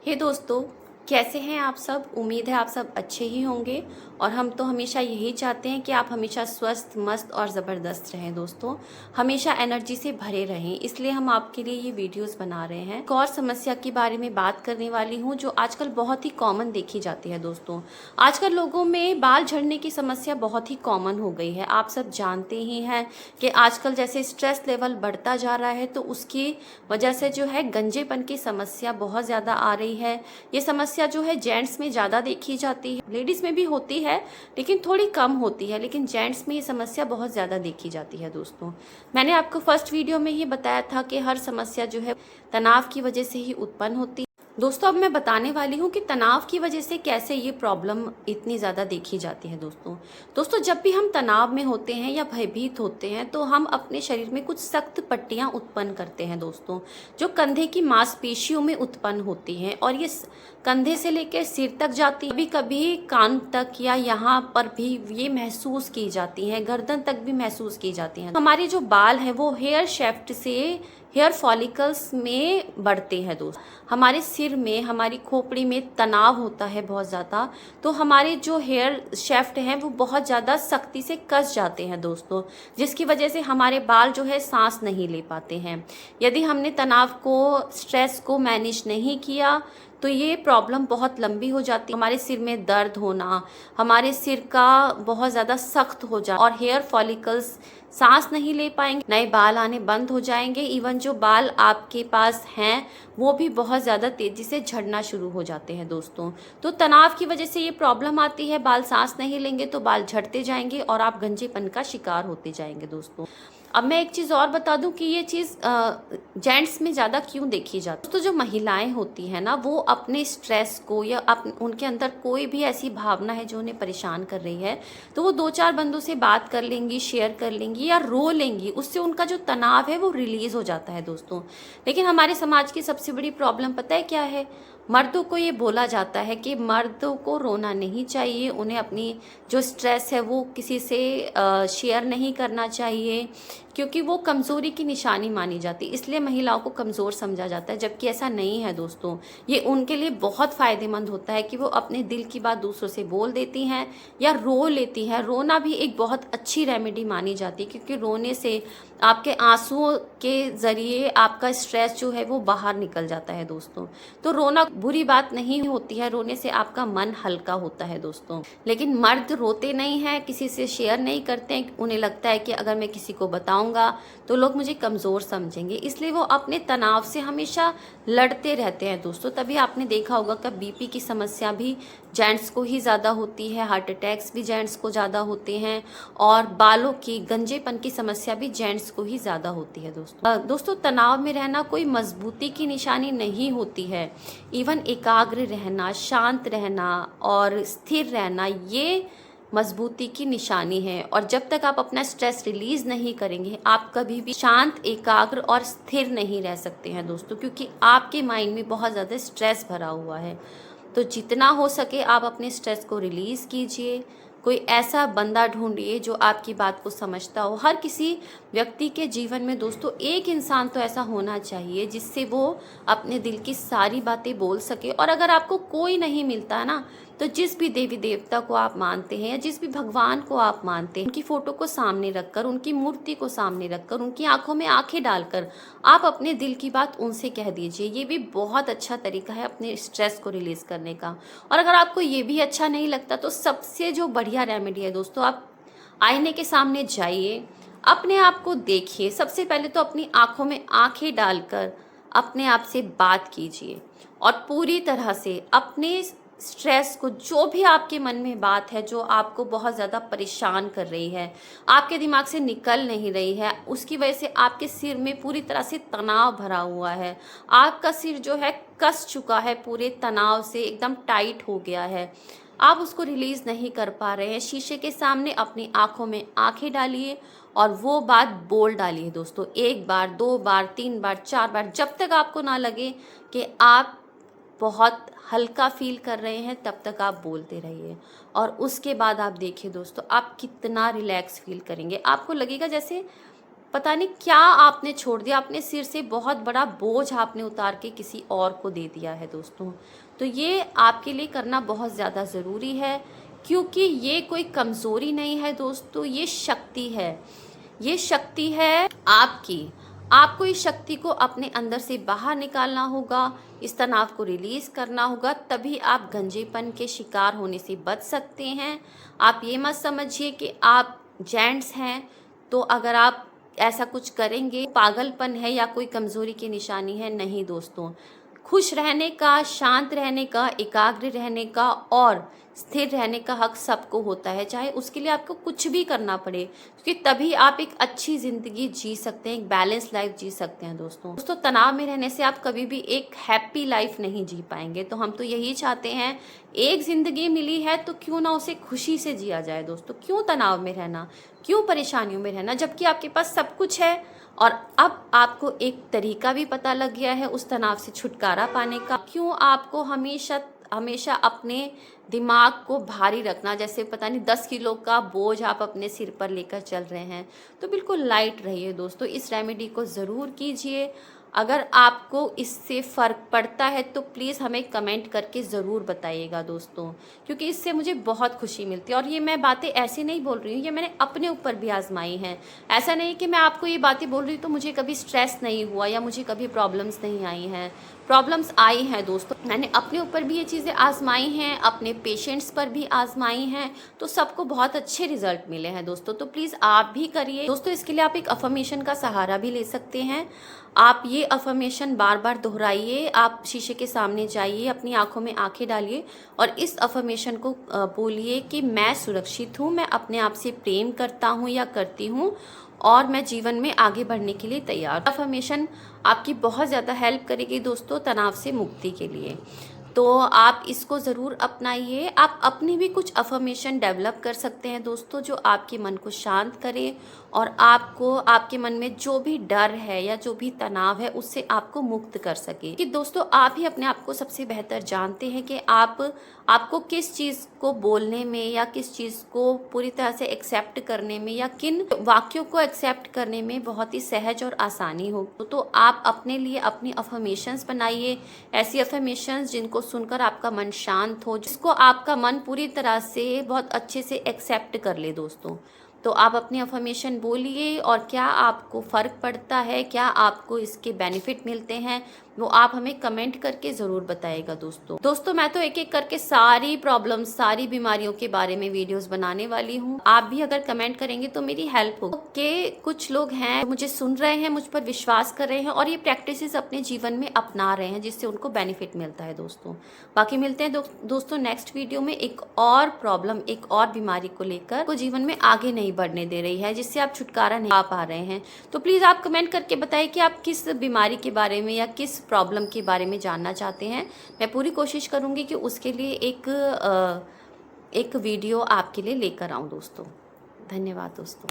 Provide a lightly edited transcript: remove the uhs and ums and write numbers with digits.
हे दोस्तों, कैसे हैं आप सब। उम्मीद है आप सब अच्छे ही होंगे और हम तो हमेशा यही चाहते हैं कि आप हमेशा स्वस्थ मस्त और ज़बरदस्त रहें दोस्तों, हमेशा एनर्जी से भरे रहें। इसलिए हम आपके लिए ये वीडियोस बना रहे हैं। एक और समस्या के बारे में बात करने वाली हूँ जो आजकल बहुत ही कॉमन देखी जाती है दोस्तों। आजकल लोगों में बाल झड़ने की समस्या बहुत ही कॉमन हो गई है। आप सब जानते ही हैं कि आजकल जैसे स्ट्रेस लेवल बढ़ता जा रहा है तो उसकी वजह से जो है गंजेपन की समस्या बहुत ज़्यादा आ रही है। ये समस्या जो है जेंट्स में ज़्यादा देखी जाती है, लेडीज़ में भी होती है लेकिन थोड़ी कम होती है, लेकिन जेंट्स में ये समस्या बहुत ज़्यादा देखी जाती है दोस्तों। मैंने आपको फर्स्ट वीडियो में ही बताया था कि हर समस्या जो है तनाव की वजह से ही उत्पन्न होती है। दोस्तों अब मैं बताने वाली हूँ कि तनाव की वजह से कैसे ये प्रॉब्लम इतनी ज़्यादा देखी जाती है दोस्तों जब भी हम तनाव में होते हैं या भयभीत होते हैं तो हम अपने शरीर में कुछ सख्त पट्टियाँ उत्पन्न करते हैं दोस्तों, जो कंधे की मांसपेशियों में उत्पन्न होती हैं और ये कंधे से लेकर सिर तक जाती है, कभी कभी कान तक या यहाँ पर भी ये महसूस की जाती हैं, गर्दन तक भी महसूस की जाती हैं। हमारे जो बाल हैं वो हेयर शेफ्ट से हेयर फॉलिकल्स में बढ़ते हैं दोस्त। हमारे सिर में, हमारी खोपड़ी में तनाव होता है बहुत ज़्यादा, तो हमारे जो हेयर शेफ्ट हैं वो बहुत ज़्यादा सख्ती से कस जाते हैं दोस्तों, जिसकी वजह से हमारे बाल जो है सांस नहीं ले पाते हैं। यदि हमने तनाव को, स्ट्रेस को मैनेज नहीं किया तो ये प्रॉब्लम बहुत लंबी हो जाती है। हमारे सिर में दर्द होना, हमारे सिर का बहुत ज़्यादा सख्त हो जाना और हेयर फॉलिकल्स सांस नहीं ले पाएंगे, नए बाल आने बंद हो जाएंगे। इवन जो बाल आपके पास हैं वो भी बहुत ज़्यादा तेज़ी से झड़ना शुरू हो जाते हैं दोस्तों। तो तनाव की वजह से ये प्रॉब्लम आती है, बाल सांस नहीं लेंगे तो बाल झड़ते जाएंगे और आप गंजेपन का शिकार होते जाएंगे दोस्तों। अब मैं एक चीज़ और बता दूं कि ये चीज़ जेंट्स में ज़्यादा क्यों देखी जाती है। तो जो महिलाएं होती हैं ना, वो अपने स्ट्रेस को या उनके अंदर कोई भी ऐसी भावना है जो उन्हें परेशान कर रही है तो वो 2-4 बंदों से बात कर लेंगी, शेयर कर लेंगी या रो लेंगी, उससे उनका जो तनाव है वो रिलीज़ हो जाता है दोस्तों। लेकिन हमारे समाज की सबसे बड़ी प्रॉब्लम पता है क्या है? मर्दों को ये बोला जाता है कि मर्दों को रोना नहीं चाहिए, उन्हें अपनी जो स्ट्रेस है वो किसी से शेयर नहीं करना चाहिए क्योंकि वो कमज़ोरी की निशानी मानी जाती है, इसलिए महिलाओं को कमज़ोर समझा जाता है। जबकि ऐसा नहीं है दोस्तों, ये उनके लिए बहुत फ़ायदेमंद होता है कि वो अपने दिल की बात दूसरों से बोल देती हैं या रो लेती हैं। रोना भी एक बहुत अच्छी रेमेडी मानी जाती है क्योंकि रोने से आपके आंसुओं के ज़रिए आपका स्ट्रेस जो है वो बाहर निकल जाता है दोस्तों। तो रोना बुरी बात नहीं होती है, रोने से आपका मन हल्का होता है दोस्तों। लेकिन मर्द रोते नहीं हैं, किसी से शेयर नहीं करते हैं, उन्हें लगता है कि अगर मैं किसी को बताऊंगा तो लोग मुझे कमज़ोर समझेंगे, इसलिए वो अपने तनाव से हमेशा लड़ते रहते हैं दोस्तों। तभी आपने देखा होगा कि बीपी की समस्या भी जेंट्स को ही ज़्यादा होती है, हार्ट अटैक्स भी जेंट्स को ज़्यादा होते हैं और बालों की गंजेपन की समस्या भी जेंट्स को ही ज़्यादा होती है दोस्तों तनाव में रहना कोई मजबूती की निशानी नहीं होती है। इवन एकाग्र रहना, शांत रहना और स्थिर रहना ये मजबूती की निशानी है। और जब तक आप अपना स्ट्रेस रिलीज़ नहीं करेंगे आप कभी भी शांत, एकाग्र और स्थिर नहीं रह सकते हैं दोस्तों, क्योंकि आपके माइंड में बहुत ज़्यादा स्ट्रेस भरा हुआ है। तो जितना हो सके आप अपने स्ट्रेस को रिलीज़ कीजिए। कोई ऐसा बंदा ढूंढिए जो आपकी बात को समझता हो। हर किसी व्यक्ति के जीवन में दोस्तों एक इंसान तो ऐसा होना चाहिए जिससे वो अपने दिल की सारी बातें बोल सके। और अगर आपको कोई नहीं मिलता ना, तो जिस भी देवी देवता को आप मानते हैं या जिस भी भगवान को आप मानते हैं, उनकी फ़ोटो को सामने रखकर, उनकी मूर्ति को सामने रखकर, उनकी आंखों में आंखें डालकर आप अपने दिल की बात उनसे कह दीजिए। ये भी बहुत अच्छा तरीका है अपने स्ट्रेस को रिलीज़ करने का। और अगर आपको ये भी अच्छा नहीं लगता तो सबसे जो बढ़िया रेमेडी है दोस्तों, आप आईने के सामने जाइए, अपने आप को देखिए। सबसे पहले तो अपनी आंखों में आंखें डालकर अपने आप से बात कीजिए और पूरी तरह से अपने स्ट्रेस को, जो भी आपके मन में बात है जो आपको बहुत ज़्यादा परेशान कर रही है, आपके दिमाग से निकल नहीं रही है, उसकी वजह से आपके सिर में पूरी तरह से तनाव भरा हुआ है, आपका सिर जो है कस चुका है, पूरे तनाव से एकदम टाइट हो गया है, आप उसको रिलीज़ नहीं कर पा रहे हैं, शीशे के सामने अपनी आंखों में आंखें डालिए और वो बात बोल डालिए दोस्तों। 1 बार, 2 बार, 3 बार, 4 बार, जब तक आपको ना लगे कि आप बहुत हल्का फील कर रहे हैं तब तक आप बोलते रहिए। और उसके बाद आप देखिए दोस्तों, आप कितना रिलैक्स फील करेंगे। आपको लगेगा जैसे पता नहीं क्या आपने छोड़ दिया, अपने सिर से बहुत बड़ा बोझ आपने उतार के किसी और को दे दिया है दोस्तों। तो ये आपके लिए करना बहुत ज़्यादा ज़रूरी है, क्योंकि ये कोई कमज़ोरी नहीं है दोस्तों, ये शक्ति है। ये शक्ति है आपकी। आपको इस शक्ति को अपने अंदर से बाहर निकालना होगा, इस तनाव को रिलीज़ करना होगा, तभी आप गंजेपन के शिकार होने से बच सकते हैं। आप ये मत समझिए कि आप जेंट्स हैं तो अगर आप ऐसा कुछ करेंगे पागलपन है या कोई कमज़ोरी की निशानी है। नहीं दोस्तों, खुश रहने का, शांत रहने का, एकाग्र रहने का और स्थिर रहने का हक सबको होता है, चाहे उसके लिए आपको कुछ भी करना पड़े, क्योंकि तभी आप एक अच्छी ज़िंदगी जी सकते हैं, एक बैलेंस लाइफ जी सकते हैं दोस्तों। तनाव में रहने से आप कभी भी एक हैप्पी लाइफ नहीं जी पाएंगे। तो हम तो यही चाहते हैं, एक ज़िंदगी मिली है तो क्यों ना उसे खुशी से जिया जाए दोस्तों। क्यों तनाव में रहना, क्यों परेशानियों में रहना, जबकि आपके पास सब कुछ है। और अब आपको एक तरीका भी पता लग गया है उस तनाव से छुटकारा पाने का। क्यों आपको हमेशा हमेशा अपने दिमाग को भारी रखना, जैसे पता नहीं 10 किलो का बोझ आप अपने सिर पर लेकर चल रहे हैं। तो बिल्कुल लाइट रहिए दोस्तों, इस रेमेडी को ज़रूर कीजिए। अगर आपको इससे फ़र्क पड़ता है तो प्लीज़ हमें कमेंट करके ज़रूर बताइएगा दोस्तों, क्योंकि इससे मुझे बहुत खुशी मिलती है। और ये मैं बातें ऐसे नहीं बोल रही हूँ, ये मैंने अपने ऊपर भी आजमाई हैं। ऐसा नहीं कि मैं आपको ये बातें बोल रही हूँ तो मुझे कभी स्ट्रेस नहीं हुआ या मुझे कभी प्रॉब्लम्स नहीं आई हैं। प्रॉब्लम्स आई हैं दोस्तों, मैंने अपने ऊपर भी ये चीज़ें आजमाई हैं, अपने पेशेंट्स पर भी आजमाई हैं, तो सबको बहुत अच्छे रिजल्ट मिले हैं दोस्तों। तो प्लीज़ आप भी करिए दोस्तों। इसके लिए आप एक अफर्मेशन का सहारा भी ले सकते हैं। आप ये अफर्मेशन बार बार दोहराइए। आप शीशे के सामने जाइए, अपनी आंखों में आंखें डालिए और इस अफर्मेशन को बोलिए कि मैं सुरक्षित हूँ, मैं अपने आप से प्रेम करता हूँ या करती हूँ और मैं जीवन में आगे बढ़ने के लिए तैयार। अफर्मेशन आपकी बहुत ज़्यादा हेल्प करेगी दोस्तों तनाव से मुक्ति के लिए। तो आप इसको ज़रूर अपनाइए। आप अपनी भी कुछ अफर्मेशन डेवलप कर सकते हैं दोस्तों, जो आपके मन को शांत करे और आपको आपके मन में जो भी डर है या जो भी तनाव है उससे आपको मुक्त कर सके। कि दोस्तों आप ही अपने आप को सबसे बेहतर जानते हैं कि आपको किस चीज़ को बोलने में या किस चीज़ को पूरी तरह से एक्सेप्ट करने में या किन वाक्यों को एक्सेप्ट करने में बहुत ही सहज और आसानी हो। तो आप अपने लिए अपनी अफर्मेशंस बनाइए, ऐसी अफर्मेशंस जिनको सुनकर आपका मन शांत हो, जिसको आपका मन पूरी तरह से बहुत अच्छे से एक्सेप्ट कर ले दोस्तों। तो आप अपनी अफर्मेशन बोलिए और क्या आपको फ़र्क पड़ता है, क्या आपको इसके बेनिफिट मिलते हैं, वो आप हमें कमेंट करके ज़रूर बताइएगा दोस्तों। मैं तो एक एक करके सारी प्रॉब्लम्स, सारी बीमारियों के बारे में वीडियोस बनाने वाली हूँ। आप भी अगर कमेंट करेंगे तो मेरी हेल्प होगी। कि कुछ लोग हैं मुझे सुन रहे हैं, मुझ पर विश्वास कर रहे हैं और ये प्रैक्टिसेस अपने जीवन में अपना रहे हैं, जिससे उनको बेनिफिट मिलता है दोस्तों। बाकी मिलते हैं दोस्तों नेक्स्ट वीडियो में एक और प्रॉब्लम, एक और बीमारी को लेकर, को जीवन में आगे नहीं बढ़ने दे रही है, जिससे आप छुटकारा नहीं पा पा रहे हैं। तो प्लीज़ आप कमेंट करके बताइए कि आप किस बीमारी के बारे में या किस प्रॉब्लम के बारे में जानना चाहते हैं। मैं पूरी कोशिश करूंगी कि उसके लिए एक वीडियो आपके लिए लेकर आऊं दोस्तों। धन्यवाद दोस्तों।